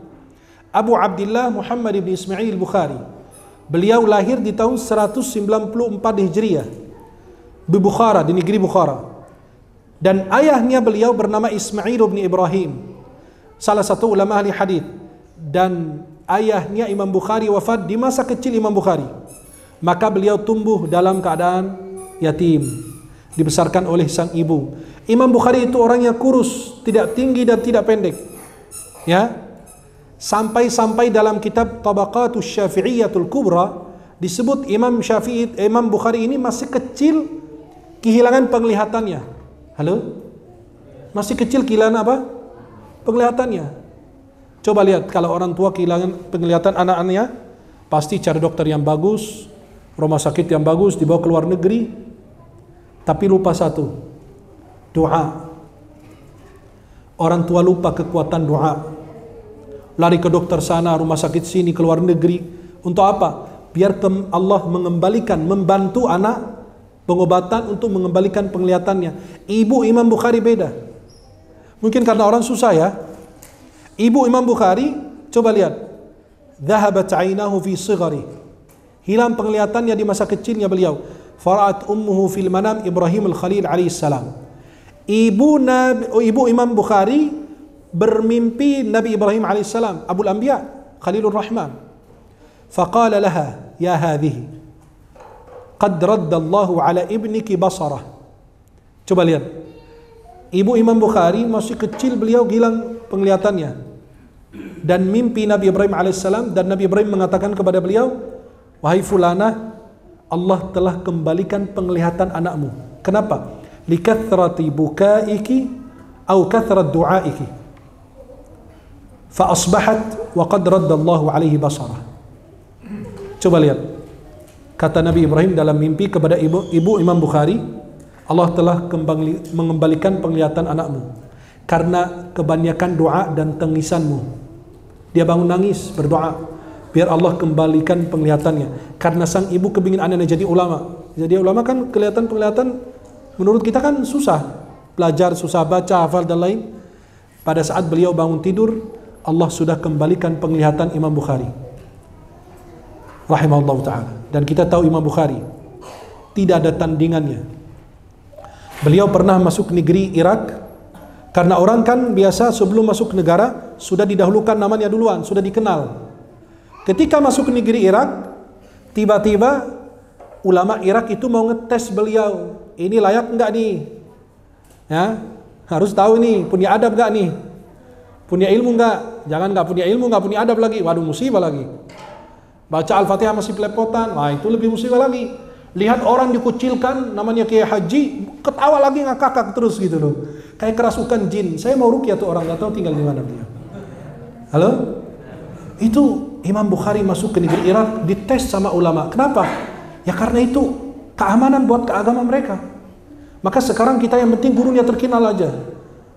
Abu Abdullah Muhammad ibn Ismail Bukhari. Beliau lahir di tahun 194 Hijriah di Bukhara, di negeri Bukhara. Dan ayahnya beliau bernama Ismail bin Ibrahim, salah satu ulama ahli hadis. Dan ayahnya Imam Bukhari wafat di masa kecil Imam Bukhari. Maka beliau tumbuh dalam keadaan yatim, dibesarkan oleh sang ibu. Imam Bukhari itu orangnya kurus, tidak tinggi dan tidak pendek. Ya. Sampai dalam kitab Tabaqatus Syafi'iyatul Kubra disebut Imam Bukhari ini masih kecil, kehilangan penglihatannya. Halo? Masih kecil kehilangan apa? Penglihatannya. Coba lihat kalau orang tua kehilangan penglihatan anak-anaknya, pasti cari dokter yang bagus, rumah sakit yang bagus, dibawa ke luar negeri. Tapi lupa satu, doa. Orang tua lupa kekuatan doa. Lari ke dokter sana, rumah sakit sini, ke luar negeri. Untuk apa? Biar Allah mengembalikan, membantu anak pengobatan untuk mengembalikan penglihatannya. Ibu Imam Bukhari beda. Mungkin karena orang susah ya. Ibu Imam Bukhari, coba lihat. Dhahabat 'ainahu fi sighari. Hilang penglihatannya di masa kecilnya beliau. Fara'at ummuhu fil manam Ibrahim al-Khalil alaihi salam. Ibu Imam Bukhari bermimpi Nabi Ibrahim alaihissalam, Abul Anbiya, Khalilur Rahman. Faqala laha, ya hadhihi, qad radda Allahu ala ibniki basarah. Coba lihat. Ibu Imam Bukhari masih kecil, beliau hilang penglihatannya. Dan mimpi Nabi Ibrahim alaihissalam, dan Nabi Ibrahim mengatakan kepada beliau, wahai fulana, Allah telah kembalikan penglihatan anakmu. Kenapa? Likathrati bukaiki atau kathrat du'aiki. Fa asbahat wa qad raddallahu alaihi basarah. Coba lihat. Kata Nabi Ibrahim dalam mimpi kepada ibu Imam Bukhari, Allah telah mengembalikan penglihatan anakmu karena kebanyakan doa dan tangisanmu. Dia bangun nangis, berdoa biar Allah kembalikan penglihatannya. Karena sang ibu kepingin anaknya jadi ulama. Jadi ulama kan penglihatan menurut kita kan susah. Belajar susah, baca, hafal dan lain. Pada saat beliau bangun tidur, Allah sudah kembalikan penglihatan Imam Bukhari rahimahullah ta'ala. Dan kita tahu Imam Bukhari tidak ada tandingannya. Beliau pernah masuk negeri Irak, karena orang kan biasa sebelum masuk negara sudah didahulukan namanya duluan, sudah dikenal. Ketika masuk negeri Irak, tiba-tiba ulama Irak itu mau ngetes beliau, ini layak enggak nih, ya, harus tahu nih, punya adab enggak nih, punya ilmu enggak. Jangan enggak punya ilmu, enggak punya adab lagi, waduh musibah lagi. Baca Al-Fatihah masih pelepotan, wah itu lebih musibah lagi. Lihat orang dikucilkan, namanya Kiai Haji, ketawa lagi ngakak terus gitu loh, kayak kerasukan jin. Saya mau ruqyah tuh orang, enggak tahu tinggal di mana dia. Halo? Itu Imam Bukhari masuk ke negeri Irak, dites sama ulama. Kenapa? Ya karena itu keamanan buat keagamaan mereka. Maka sekarang kita yang penting gurunya terkenal aja,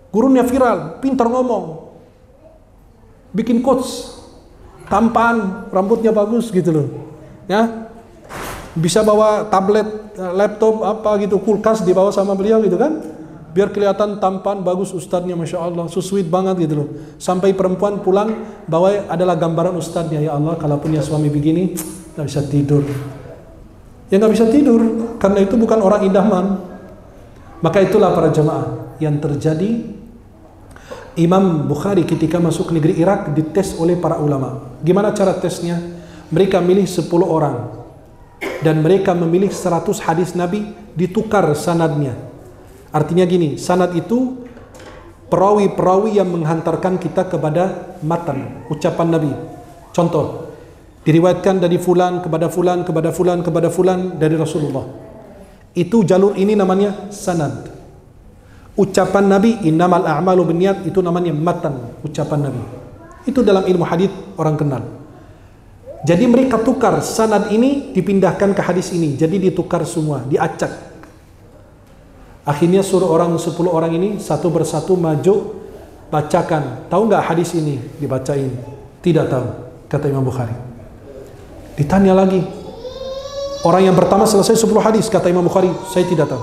gurunya viral, pintar ngomong, bikin quotes, tampan, rambutnya bagus gitu loh, ya, bisa bawa tablet, laptop apa gitu, kulkas dibawa sama beliau gitu kan, biar kelihatan tampan, bagus ustadznya, masya Allah, so sweet banget gitu loh. Sampai perempuan pulang bawa adalah gambaran ustadznya. Ya Allah, kalau punya suami begini, nggak bisa tidur. Ya nggak bisa tidur, karena itu bukan orang idaman. Maka itulah para jemaah yang terjadi. Imam Bukhari ketika masuk negeri Irak dites oleh para ulama. Gimana cara tesnya? Mereka milih 10 orang dan mereka memilih 100 hadis Nabi, ditukar sanadnya. Artinya gini, sanad itu perawi-perawi yang menghantarkan kita kepada matan, ucapan Nabi. Contoh, diriwayatkan dari fulan kepada fulan kepada fulan kepada fulan dari Rasulullah. Itu jalur ini namanya sanad. Ucapan Nabi, innamal a'malu binniyat, itu namanya matan, ucapan Nabi. Itu dalam ilmu hadis orang kenal. Jadi mereka tukar sanad ini dipindahkan ke hadis ini. Jadi ditukar semua, diacak. Akhirnya suruh 10 orang ini satu persatu maju, bacakan. Tahu nggak hadis ini? Dibacain. Tidak tahu, kata Imam Bukhari. Ditanya lagi. Orang yang pertama selesai 10 hadis, kata Imam Bukhari, saya tidak tahu.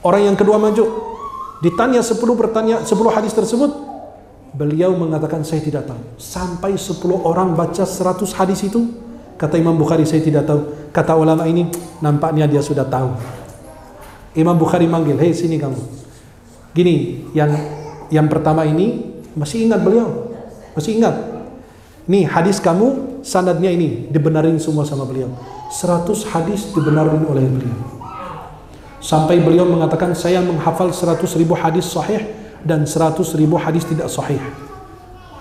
Orang yang kedua maju. Ditanya 10 hadis tersebut, beliau mengatakan saya tidak tahu. Sampai 10 orang baca 100 hadis itu, kata Imam Bukhari, saya tidak tahu. Kata ulama ini, nampaknya dia sudah tahu. Imam Bukhari manggil, hei sini kamu. Gini, yang pertama ini masih ingat beliau, masih ingat. Nih hadis kamu, sanadnya ini dibenarin semua sama beliau. 100 hadis dibenarin oleh beliau. Sampai beliau mengatakan saya menghafal 100.000 hadis sahih dan 100.000 hadis tidak sahih.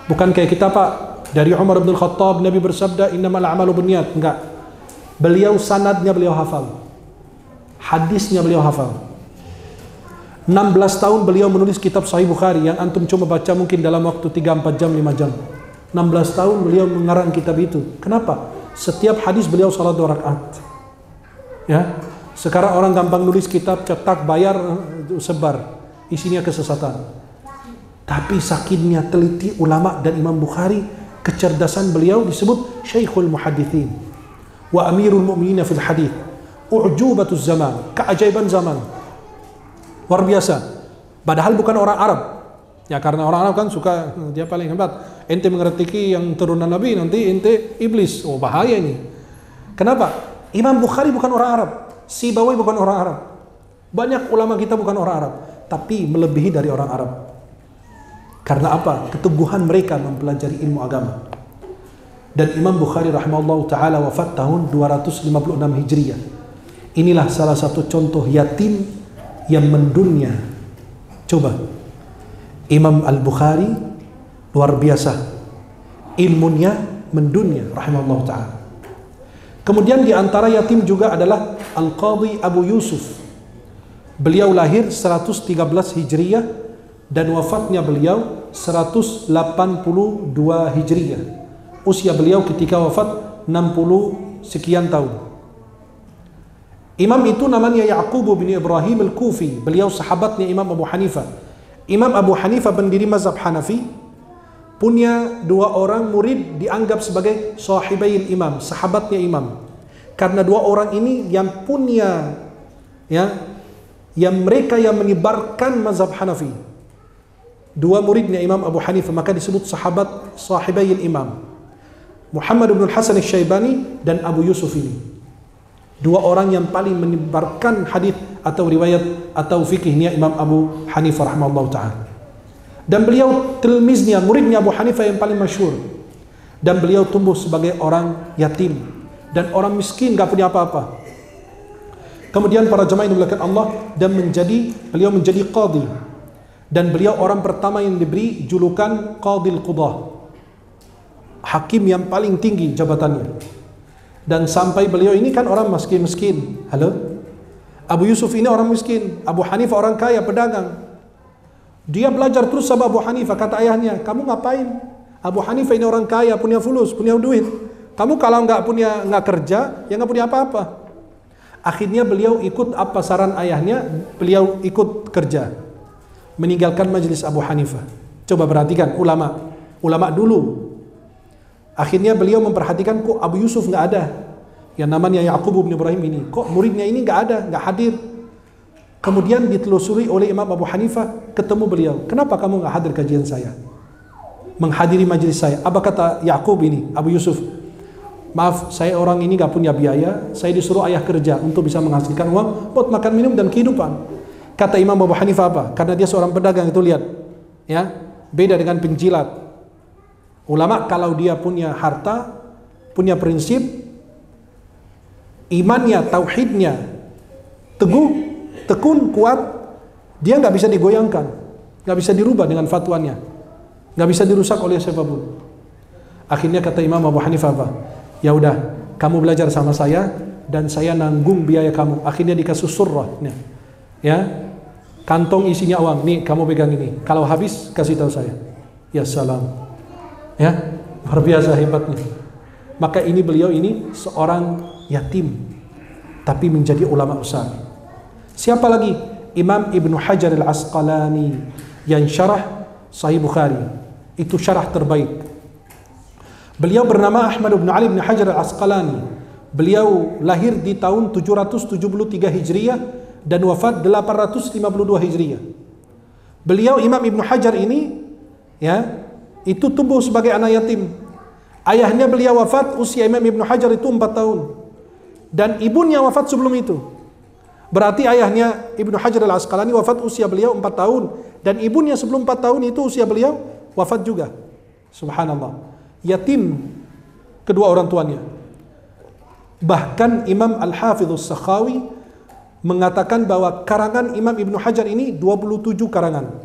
Bukan kayak kita Pak, dari Umar bin Khattab Nabi bersabda innamal a'malu binniyat. Enggak. Beliau sanadnya beliau hafal. Hadisnya beliau hafal. 16 tahun beliau menulis kitab Sahih Bukhari yang antum cuma baca mungkin dalam waktu 3-4 jam, 5 jam. 16 tahun beliau mengarang kitab itu. Kenapa? Setiap hadis beliau salat 2 rakaat. Ya. Sekarang orang gampang nulis kitab, cetak, bayar, sebar. Isinya kesesatan. Tapi sakitnya teliti ulama dan Imam Bukhari, kecerdasan beliau disebut Syekhul Muhaddithin wa Amirul Mu'minin fil Hadith, u'jubatuz zaman, keajaiban zaman. Luar biasa. Padahal bukan orang Arab. Ya karena orang Arab kan suka, dia paling hebat. Ente mengerti yang turunan Nabi, nanti ente iblis. Oh bahaya ini. Kenapa? Imam Bukhari bukan orang Arab. Sibawi bukan orang Arab. Banyak ulama kita bukan orang Arab, tapi melebihi dari orang Arab. Karena apa? Keteguhan mereka mempelajari ilmu agama. Dan Imam Bukhari rahimahullah ta'ala wafat tahun 256 Hijriah. Inilah salah satu contoh yatim yang mendunia. Coba, Imam Al-Bukhari luar biasa, ilmunya mendunia rahimahullah ta'ala. Kemudian di antara yatim juga adalah Al-Qadhi Abu Yusuf. Beliau lahir 113 Hijriah dan wafatnya beliau 182 Hijriah. Usia beliau ketika wafat 60 sekian tahun. Imam itu namanya Ya'qub bin Ibrahim Al-Kufi. Beliau sahabatnya Imam Abu Hanifah. Imam Abu Hanifah pendiri mazhab Hanafi, punya 2 orang murid dianggap sebagai sahibail imam, sahabatnya imam. Karena 2 orang ini yang punya, ya, yang mereka yang menyebarkan mazhab Hanafi. 2 muridnya Imam Abu Hanifah, maka disebut sahabat sahibail imam. Muhammad bin Hasan Al-Syaibani dan Abu Yusuf ini. 2 orang yang paling menyebarkan hadis atau riwayat atau fikihnya Imam Abu Hanifah rahimahullah ta'ala. Dan beliau tilmiznya, muridnya Abu Hanifah yang paling masyhur. Dan beliau tumbuh sebagai orang yatim dan orang miskin, gak punya apa-apa. Kemudian para jemaah yang dimuliakan Allah, dan beliau menjadi qadhi. Dan beliau orang pertama yang diberi julukan Qadhil Qudah, hakim yang paling tinggi jabatannya. Dan sampai beliau ini kan orang miskin. Halo? Abu Yusuf ini orang miskin, Abu Hanifah orang kaya, pedagang. Dia belajar terus sama Abu Hanifah. Kata ayahnya, kamu ngapain? Abu Hanifah ini orang kaya, punya fulus, punya duit. Kamu kalau nggak kerja, ya nggak punya apa-apa. Akhirnya beliau ikut apa saran ayahnya, beliau ikut kerja, meninggalkan majelis Abu Hanifah. Coba perhatikan ulama dulu. Akhirnya beliau memperhatikan kok Abu Yusuf nggak ada, yang namanya Ya'qub bin Ibrahim ini. Kok muridnya ini nggak ada, nggak hadir. Kemudian ditelusuri oleh Imam Abu Hanifah, ketemu beliau. Kenapa kamu nggak hadir kajian saya? Menghadiri majelis saya. Apa kata Ya'qub ini, Abu Yusuf? Maaf, saya orang ini nggak punya biaya. Saya disuruh ayah kerja untuk bisa menghasilkan uang buat makan minum dan kehidupan. Kata Imam Abu Hanifah apa? Karena dia seorang pedagang, itu lihat, ya, beda dengan penjilat. Ulama kalau dia punya harta, punya prinsip, imannya, tauhidnya teguh, tekun, kuat, dia nggak bisa digoyangkan, nggak bisa dirubah dengan fatwanya, nggak bisa dirusak oleh siapapun. Akhirnya kata Imam Abu Hanifah apa? Ya udah, kamu belajar sama saya dan saya nanggung biaya kamu. Akhirnya dikasih surah. Ya, kantong isinya uang. Nih kamu pegang ini. Kalau habis kasih tahu saya. Ya salam. Ya, luar biasa hebatnya. Maka ini beliau ini seorang yatim, tapi menjadi ulama besar. Siapa lagi? Imam Ibnu Hajar Al-Asqalani yang syarah Sahih Bukhari. Itu syarah terbaik. Beliau bernama Ahmad bin Ali bin Hajar Al-Asqalani. Beliau lahir di tahun 773 Hijriah dan wafat 852 Hijriah. Beliau Imam Ibnu Hajar ini ya, itu tumbuh sebagai anak yatim. Ayahnya beliau wafat usia Imam Ibnu Hajar itu 4 tahun. Dan ibunya wafat sebelum itu. Berarti ayahnya Ibnu Hajar Al-Asqalani wafat usia beliau 4 tahun. Dan ibunya sebelum 4 tahun itu usia beliau wafat juga. Subhanallah. Yatim kedua orang tuanya. Bahkan Imam Al-Hafidhus Sakhawi mengatakan bahwa karangan Imam Ibnu Hajar ini 27 karangan.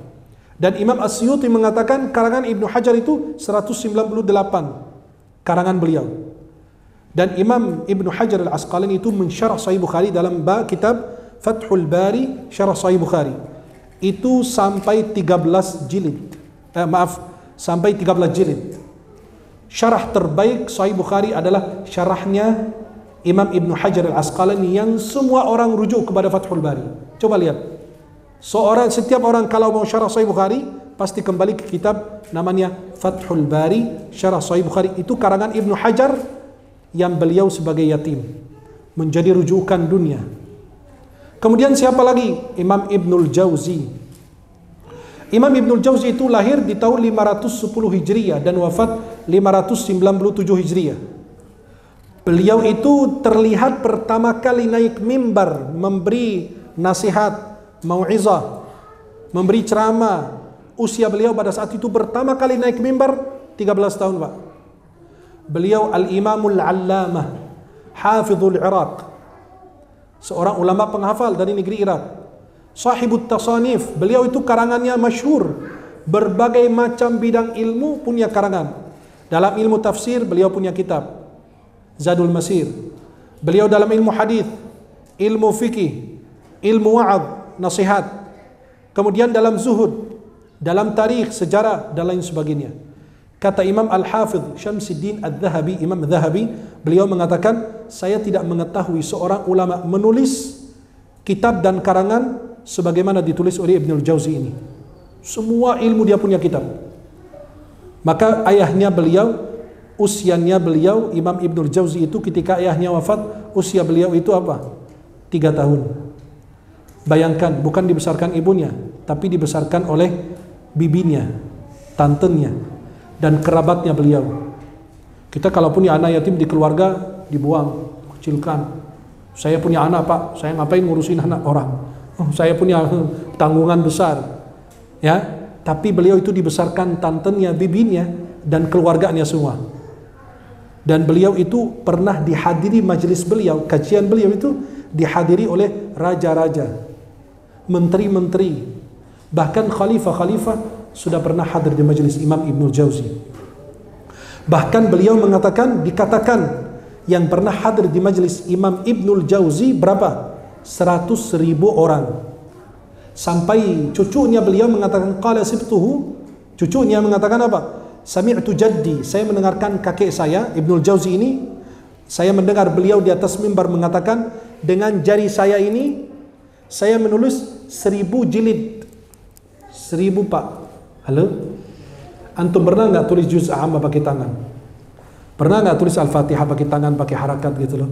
Dan Imam Asyuti mengatakan karangan Ibnu Hajar itu 198 karangan beliau. Dan Imam Ibnu Hajar Al-Asqalani itu mensyarah Sahih Bukhari dalam kitab Fathul Bari Syarah Sahih Bukhari. Itu sampai 13 jilid. Sampai 13 jilid. Syarah terbaik Sahih Bukhari adalah syarahnya Imam Ibnu Hajar Al-Asqalani yang semua orang rujuk kepada Fathul Bari. Coba lihat. Setiap orang kalau mau syarah Sahih Bukhari pasti kembali ke kitab namanya Fathul Bari Syarah Sahih Bukhari. Itu karangan Ibnu Hajar yang beliau sebagai yatim menjadi rujukan dunia. Kemudian siapa lagi? Imam Ibnul Jauzi. Imam Ibnul Jauzi itu lahir di tahun 510 Hijriah dan wafat 597 Hijriah. Beliau itu terlihat pertama kali naik mimbar memberi nasihat, mau'izah, memberi ceramah. Usia beliau pada saat itu pertama kali naik mimbar 13 tahun, Pak. Beliau Al-Imamul Allamah, Hafidhul Iraq, seorang ulama penghafal dari negeri Irak. Sahibut Tasanif, beliau itu karangannya masyhur. Berbagai macam bidang ilmu punya karangan. Dalam ilmu tafsir beliau punya kitab Zadul Masir. Beliau dalam ilmu hadis, ilmu fikih, ilmu wa'ad, nasihat. Kemudian dalam zuhud, dalam tarikh, sejarah dan lain sebagainya. Kata Imam Al-Hafidh Syamsuddin Al-Dhahabi, Imam Dhahabi, beliau mengatakan, saya tidak mengetahui seorang ulama menulis kitab dan karangan sebagaimana ditulis oleh Ibnul Jauzi ini. Semua ilmu dia punya kitab. Maka ayahnya beliau, usianya beliau, Imam Ibnul Jauzi itu ketika ayahnya wafat, usia beliau itu apa? 3 tahun. Bayangkan, bukan dibesarkan ibunya, tapi dibesarkan oleh bibinya, tantenya, dan kerabatnya beliau. Kita kalau punya anak yatim di keluarga, dibuang, kecilkan. Saya punya anak, Pak, saya ngapain ngurusin anak orang? Saya punya tanggungan besar, ya. Tapi beliau itu dibesarkan tantenya, bibinya, dan keluarganya semua. Dan beliau itu pernah dihadiri majelis beliau, kajian beliau itu dihadiri oleh raja-raja, menteri-menteri, bahkan khalifah-khalifah sudah pernah hadir di majelis Imam Ibnul Jauzi. Bahkan beliau mengatakan, dikatakan yang pernah hadir di majelis Imam Ibnul Jauzi berapa? 100.000 orang. Sampai cucunya beliau mengatakan, qala sibtuhu, cucunya mengatakan apa? Sami'tu jaddi, saya mendengarkan kakek saya Ibnul Jauzi ini, saya mendengar beliau di atas mimbar mengatakan, dengan jari saya ini saya menulis 1000 jilid. 1000, Pak. Halo? Antum pernah nggak tulis juz amma pakai tangan? Pernah nggak tulis Al-Fatihah pakai tangan, pakai harakat gitu loh?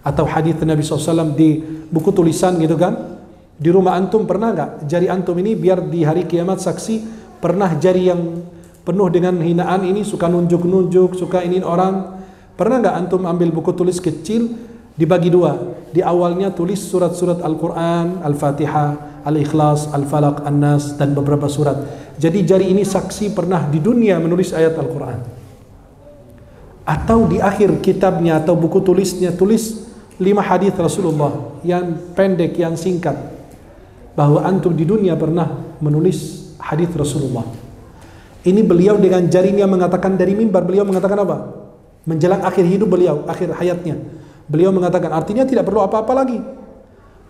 Atau hadis Nabi SAW di buku tulisan gitu kan? Di rumah antum pernah nggak jari antum ini biar di hari kiamat saksi, pernah jari yang penuh dengan hinaan ini, suka nunjuk-nunjuk, suka ini orang? Pernah nggak antum ambil buku tulis kecil, dibagi 2? Di awalnya tulis surat-surat Al-Quran, Al-Fatihah, Al-Ikhlas, Al-Falaq, An-Nas, dan beberapa surat. Jadi jari ini saksi pernah di dunia menulis ayat Al-Quran. Atau di akhir kitabnya atau buku tulisnya tulis 5 hadis Rasulullah yang pendek, yang singkat, bahwa antum di dunia pernah menulis hadis Rasulullah. Ini beliau dengan jarinya mengatakan dari mimbar, beliau mengatakan apa? Menjelang akhir hidup beliau, akhir hayatnya. Beliau mengatakan, artinya tidak perlu apa-apa lagi.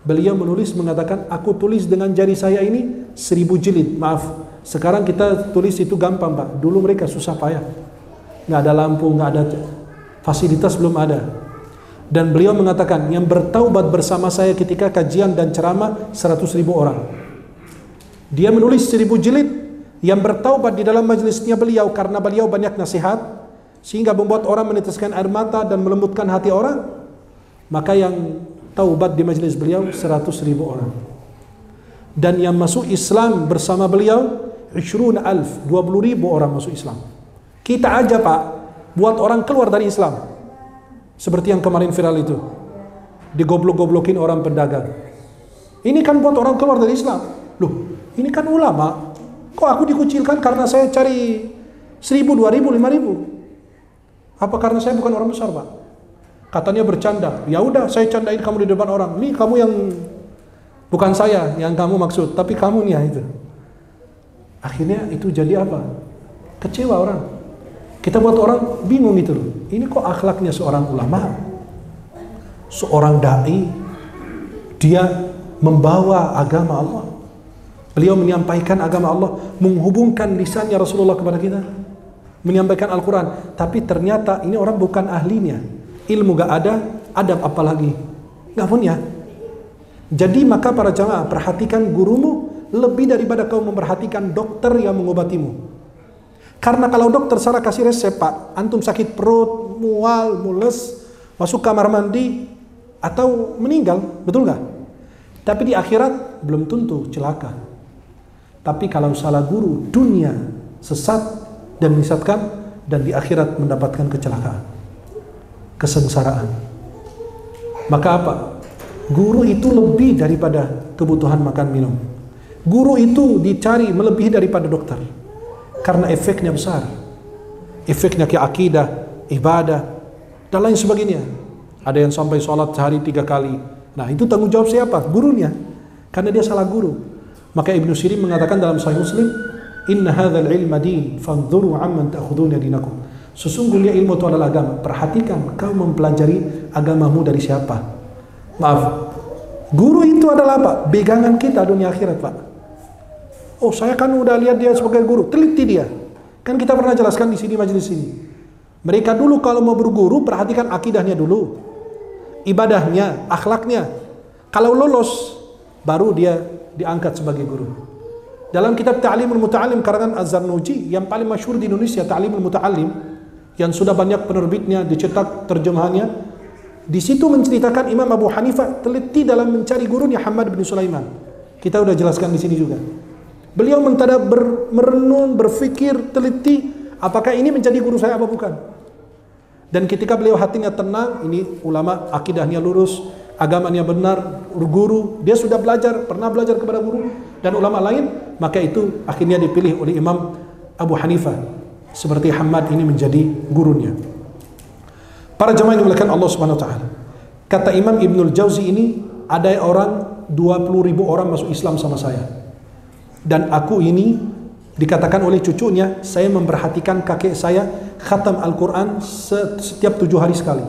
Beliau menulis mengatakan, aku tulis dengan jari saya ini 1000 jilid. Maaf, sekarang kita tulis itu gampang Pak. Dulu mereka susah payah. Nggak ada lampu, nggak ada fasilitas, belum ada. Dan beliau mengatakan, yang bertaubat bersama saya ketika kajian dan ceramah 100.000 orang. Dia menulis 1000 jilid yang bertaubat di dalam majelisnya beliau karena beliau banyak nasihat sehingga membuat orang meneteskan air mata dan melembutkan hati orang. Maka yang taubat di majelis beliau 100.000 orang. Dan yang masuk Islam bersama beliau 20.000 orang masuk Islam. Kita aja Pak buat orang keluar dari Islam. Seperti yang kemarin viral itu, digoblok-goblokin orang pedagang. Ini kan buat orang keluar dari Islam. Loh, ini kan ulama. Kok aku dikucilkan karena saya cari 1.000, 2.000, 5.000? Apa karena saya bukan orang besar Pak? Katanya bercanda. Ya udah, saya candain kamu di depan orang. Nih kamu yang bukan saya yang kamu maksud, tapi kamu nih ya itu. Akhirnya itu jadi apa? Kecewa orang. Kita buat orang bingung gitu loh. Ini kok akhlaknya seorang ulama, seorang dai, dia membawa agama Allah. Beliau menyampaikan agama Allah, menghubungkan lisannya Rasulullah kepada kita, menyampaikan Al-Quran. Tapi ternyata ini orang bukan ahlinya. Ilmu gak ada, adab apalagi gak punya. Jadi maka para jamaah, perhatikan gurumu lebih daripada kau memperhatikan dokter yang mengobatimu. Karena kalau dokter salah kasih resep Pak, antum sakit perut, mual, mules, masuk kamar mandi, atau meninggal, betul gak? Tapi di akhirat belum tentu celaka. Tapi kalau salah guru, dunia sesat dan menyesatkan, dan di akhirat mendapatkan kecelakaan, kesengsaraan. Maka apa? Guru itu lebih daripada kebutuhan makan minum. Guru itu dicari melebihi daripada dokter, karena efeknya besar. Efeknya ke akidah, ibadah, dan lain sebagainya. Ada yang sampai sholat sehari 3 kali. Nah itu tanggung jawab siapa? Gurunya. Karena dia salah guru. Maka Ibnu Sirin mengatakan dalam Sahih Muslim, Inna hadzal ilma din, fanzuru amman ta'khuduna dinakum. Sesungguhnya ilmu itu adalah agama. Perhatikan kau mempelajari agamamu dari siapa. Maaf, guru itu adalah apa? Pegangan kita dunia akhirat Pak. Oh saya kan udah lihat dia sebagai guru, teliti dia. Kan kita pernah jelaskan di sini majelis ini. Mereka dulu kalau mau berguru perhatikan akidahnya dulu, ibadahnya, akhlaknya. Kalau lolos, baru dia diangkat sebagai guru. Dalam kitab Ta'limul Muta'allim karangan Az-Zarnuji yang paling masyhur di Indonesia, Ta'limul Muta'allim, yang sudah banyak penerbitnya, dicetak terjemahannya, di situ menceritakan Imam Abu Hanifah teliti dalam mencari gurunya Hammad bin Sulaiman. Kita udah jelaskan di sini juga. Beliau merenung, berfikir, teliti, apakah ini menjadi guru saya apa bukan? Dan ketika beliau hatinya tenang, ini ulama akidahnya lurus, agamanya benar, guru, dia sudah belajar, pernah belajar kepada guru dan ulama lain, maka itu akhirnya dipilih oleh Imam Abu Hanifah seperti Hammad ini menjadi gurunya. Para jemaah yang dimuliakan Allah Subhanahu wa taala. Kata Imam Ibnul Jauzi ini, ada orang 20.000 orang masuk Islam sama saya. Dan aku ini dikatakan oleh cucunya, saya memperhatikan kakek saya khatam Al-Quran setiap 7 hari sekali.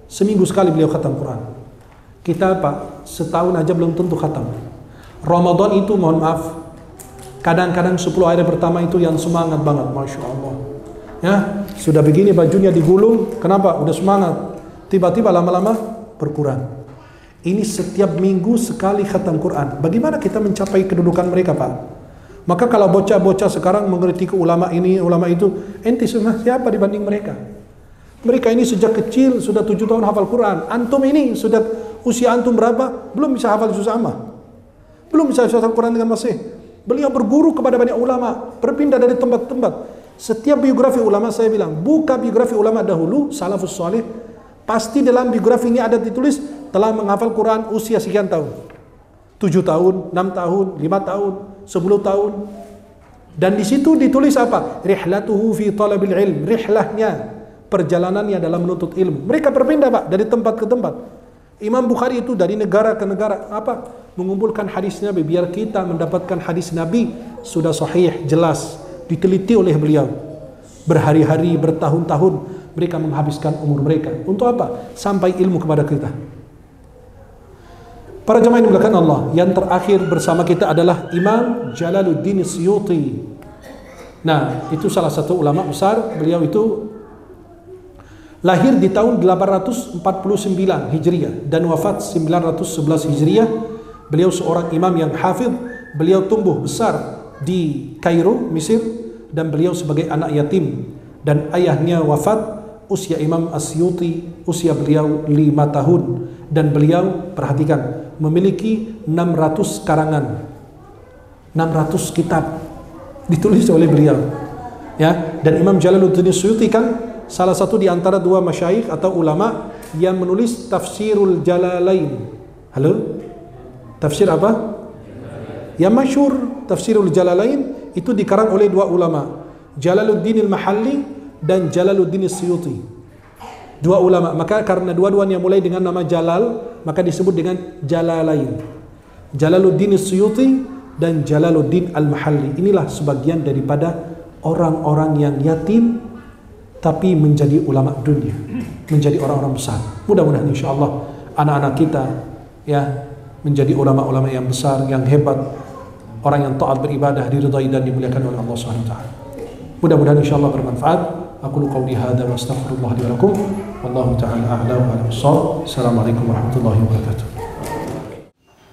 Seminggu sekali beliau khatam Quran. Kita Pak, setahun aja belum tentu khatam. Ramadan itu mohon maaf, kadang-kadang 10 hari pertama itu yang semangat banget, Masya Allah. Ya, sudah begini bajunya digulung, kenapa? Udah semangat. Tiba-tiba lama-lama berkurang. Ini setiap minggu sekali khatam Quran. Bagaimana kita mencapai kedudukan mereka Pak? Maka kalau bocah-bocah sekarang mengkritik ulama ini, ulama itu, enti siapa dibanding mereka? Mereka ini sejak kecil sudah 7 tahun hafal Quran. Antum ini sudah usia antum berapa? Belum bisa hafal juz amma. Belum bisa hafal Quran dengan masih. Beliau berguru kepada banyak ulama, berpindah dari tempat-tempat. Setiap biografi ulama saya bilang, buka biografi ulama dahulu, salafus salih, pasti dalam biografi ini ada ditulis telah menghafal Quran usia sekian tahun. 7 tahun, 6 tahun, 5 tahun, 10 tahun. Dan di situ ditulis apa? Rihlatuhu fi talabil ilm. Rihlahnya, perjalanannya dalam menuntut ilmu. Mereka berpindah Pak dari tempat ke tempat. Imam Bukhari itu dari negara ke negara apa? Mengumpulkan hadis Nabi biar kita mendapatkan hadis Nabi sudah sahih, jelas. diteliti oleh beliau. Berhari-hari, bertahun-tahun mereka menghabiskan umur mereka. Untuk apa? Sampai ilmu kepada kita. Para jemaah yang dimuliakan Allah, yang terakhir bersama kita adalah Imam Jalaluddin Suyuti. Nah, itu salah satu ulama besar. Beliau itu lahir di tahun 849 Hijriah dan wafat 911 Hijriah. Beliau seorang imam yang hafidh. Beliau tumbuh besar di Kairo, Mesir, dan beliau sebagai anak yatim, dan ayahnya wafat. Usia Imam As-Suyuti, usia beliau 5 tahun, dan beliau, perhatikan, memiliki 600 karangan, 600 kitab ditulis oleh beliau, ya. Dan Imam Jalaluddin Suyuti kan salah satu di antara dua masyayikh atau ulama yang menulis Tafsirul Jalalain. Halo? Tafsir apa? Yang masyhur Tafsirul Jalalain itu dikarang oleh dua ulama, Jalaluddin Al-Mahalli dan Jalaluddin Suyuti. Dua ulama, maka karena dua-duanya mulai dengan nama Jalal, maka disebut dengan Jalalain. Jalaluddin Suyuti dan Jalaluddin Al-Mahalli. Inilah sebagian daripada orang-orang yang yatim tapi menjadi ulama dunia, menjadi orang-orang besar. Mudah-mudahan insyaallah anak-anak kita ya menjadi ulama-ulama yang besar, yang hebat, orang yang taat beribadah, diridhai dan dimuliakan oleh Allah Subhanahu wa taala. Mudah-mudahan insyaallah bermanfaat. Aku qouli hadza wa astaghfirullah li wa lakum. Wallahu taala a'lam wa a'lam. Assalamualaikum warahmatullahi wabarakatuh.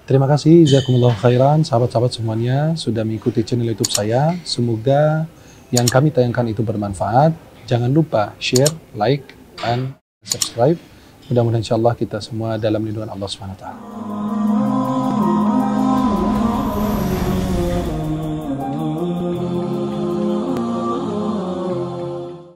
Terima kasih, jazakumullah khairan, sahabat-sahabat semuanya sudah mengikuti channel YouTube saya. Semoga yang kami tayangkan itu bermanfaat. Jangan lupa share, like, dan subscribe. Mudah-mudahan insyaallah kita semua dalam lindungan Allah Subhanahu wa taala.